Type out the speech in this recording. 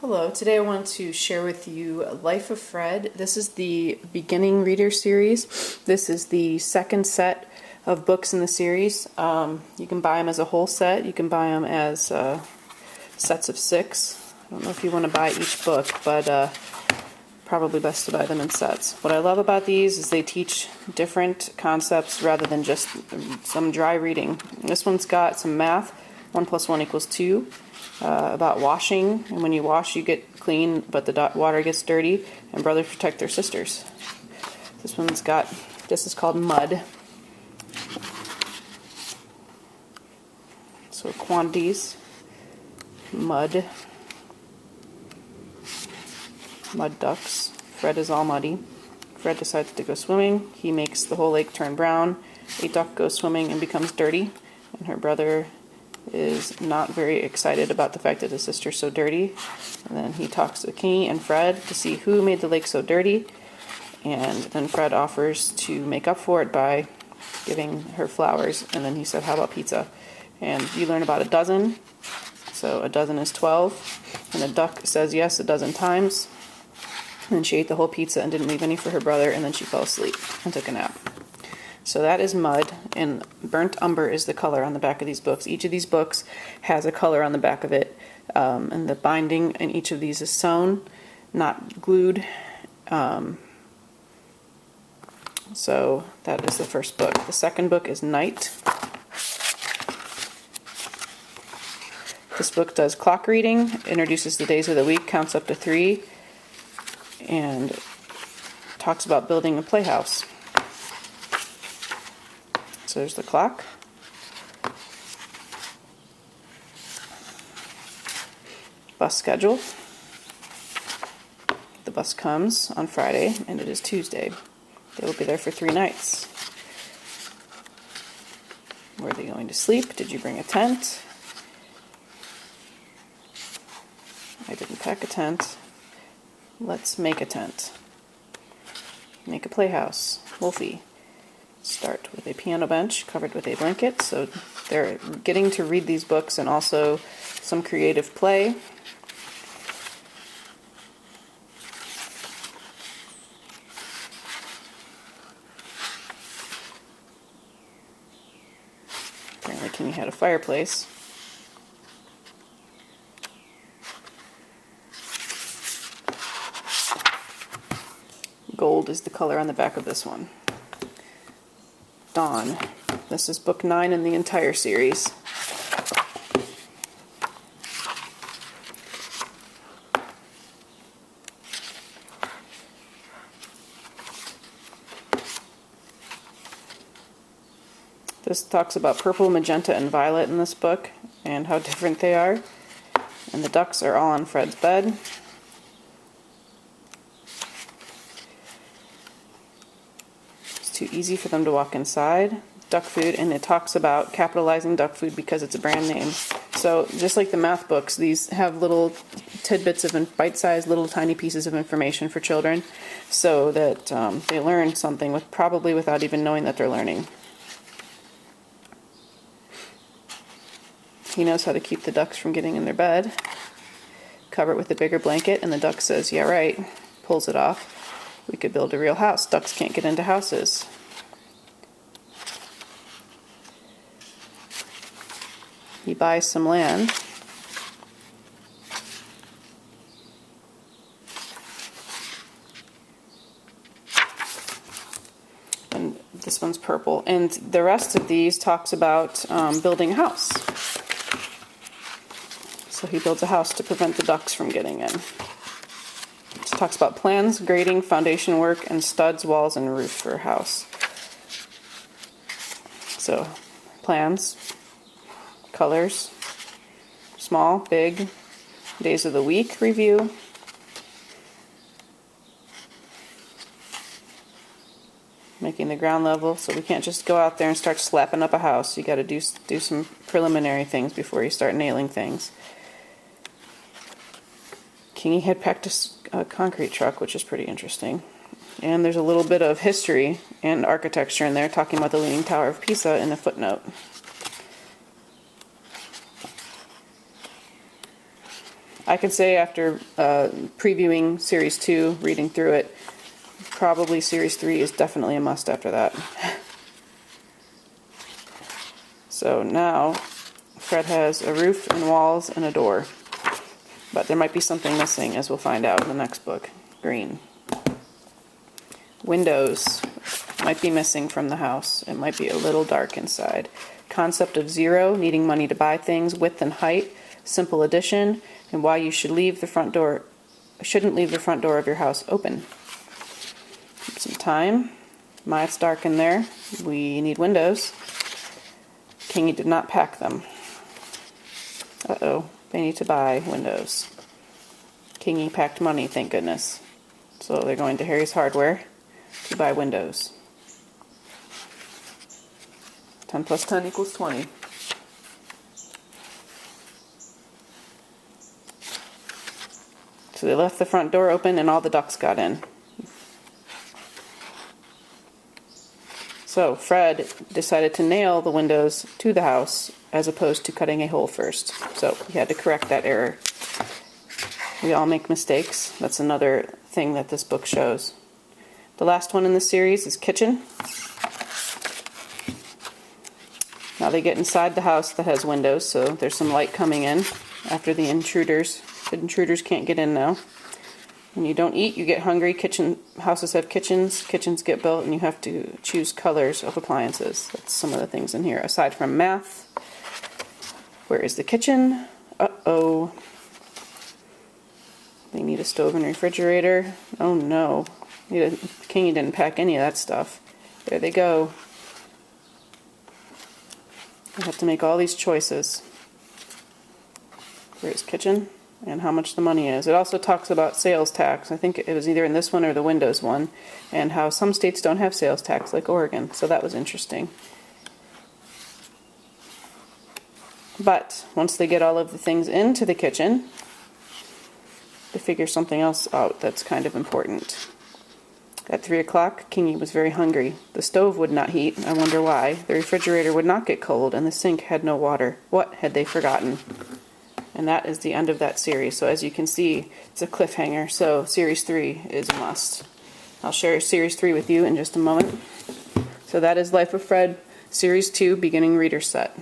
Hello, today I want to share with you Life of Fred. This is the beginning reader series. This is the second set of books in the series. You can buy them as a whole set. You can buy them as sets of 6. I don't know if you want to buy each book, but probably best to buy them in sets. What I love about these is they teach different concepts rather than just some dry reading. This one's got some math, 1 + 1 = 2. About washing, and when you wash you get clean but the water gets dirty, and brothers protect their sisters. This is called mud. So quantities, mud ducks. Fred is all muddy. Fred decides to go swimming. He makes the whole lake turn brown. A duck goes swimming and becomes dirty, and her brother is not very excited about the fact that his sister's so dirty. And then he talks to Kingy and Fred to see who made the lake so dirty. And then Fred offers to make up for it by giving her flowers. And then he said, how about pizza? And you learn about a dozen. So a dozen is 12. And the duck says yes a dozen times. And then she ate the whole pizza and didn't leave any for her brother. And then she fell asleep and took a nap. So that is mud, and burnt umber is the color on the back of these books. Each of these books has a color on the back of it, and the binding in each of these is sewn, not glued. So that is the first book. The second book is Night. This book does clock reading, introduces the days of the week, counts up to 3, and talks about building a playhouse. So there's the clock. Bus schedule. The bus comes on Friday and it is Tuesday. They will be there for 3 nights. Where are they going to sleep? Did you bring a tent? I didn't pack a tent. Let's make a tent. Make a playhouse. Wolfie. Start with a piano bench covered with a blanket. So they're getting to read these books and also some creative play. Apparently Kingy had a fireplace. Gold is the color on the back of this one. Dawn. This is book 9 in the entire series. This talks about purple, magenta, and violet in this book and how different they are. And the ducks are all on Fred's bed. Too easy for them to walk inside. Duck food, and it talks about capitalizing duck food because it's a brand name. So just like the math books, these have little tidbits of bite-sized little tiny pieces of information for children so that they learn something probably without even knowing that they're learning. He knows how to keep the ducks from getting in their bed. Cover it with a bigger blanket, and the duck says, yeah right, pulls it off. We could build a real house. Ducks can't get into houses. He buys some land. And this one's purple. And the rest of these talks about building a house. So he builds a house to prevent the ducks from getting in. It talks about plans, grading, foundation work, and studs, walls, and roof for a house. So, plans, colors, small, big, days of the week review, making the ground level. So we can't just go out there and start slapping up a house. You got to do some preliminary things before you start nailing things. Kingy had packed a concrete truck, which is pretty interesting. And there's a little bit of history and architecture in there, talking about the Leaning Tower of Pisa in a footnote. I can say after previewing Series 2, reading through it, probably Series 3 is definitely a must after that. So now, Fred has a roof and walls and a door. But there might be something missing, as we'll find out in the next book. Green. Windows might be missing from the house. It might be a little dark inside. Concept of zero, needing money to buy things, width and height, simple addition, and why you shouldn't leave the front door of your house open. Keep some time. My, it's dark in there. We need windows. Kingy did not pack them. Uh-oh, they need to buy windows. Kingy packed money, thank goodness. So they're going to Harry's Hardware to buy windows. 10 plus 10 equals 20. So they left the front door open and all the ducks got in. So Fred decided to nail the windows to the house as opposed to cutting a hole first. So he had to correct that error. We all make mistakes. That's another thing that this book shows. The last one in the series is kitchen. Now they get inside the house that has windows, so there's some light coming in after the intruders. The intruders can't get in now. When you don't eat, you get hungry. Houses have kitchens. Kitchens get built, and you have to choose colors of appliances. That's some of the things in here. Aside from math, where is the kitchen? Uh-oh. They need a stove and refrigerator. Oh no. Kingy didn't pack any of that stuff. There they go. They have to make all these choices. Where's kitchen? And how much the money is. It also talks about sales tax. I think it was either in this one or the Windows one, and how some states don't have sales tax, like Oregon. So that was interesting. But once they get all of the things into the kitchen, they figure something else out that's kind of important. At 3 o'clock, Kingy was very hungry. The stove would not heat. I wonder why. The refrigerator would not get cold, and the sink had no water. What had they forgotten? And that is the end of that series. So as you can see, it's a cliffhanger. So Series 3 is a must. I'll share Series 3 with you in just a moment. So that is Life of Fred, Series 2, Beginning Reader Set.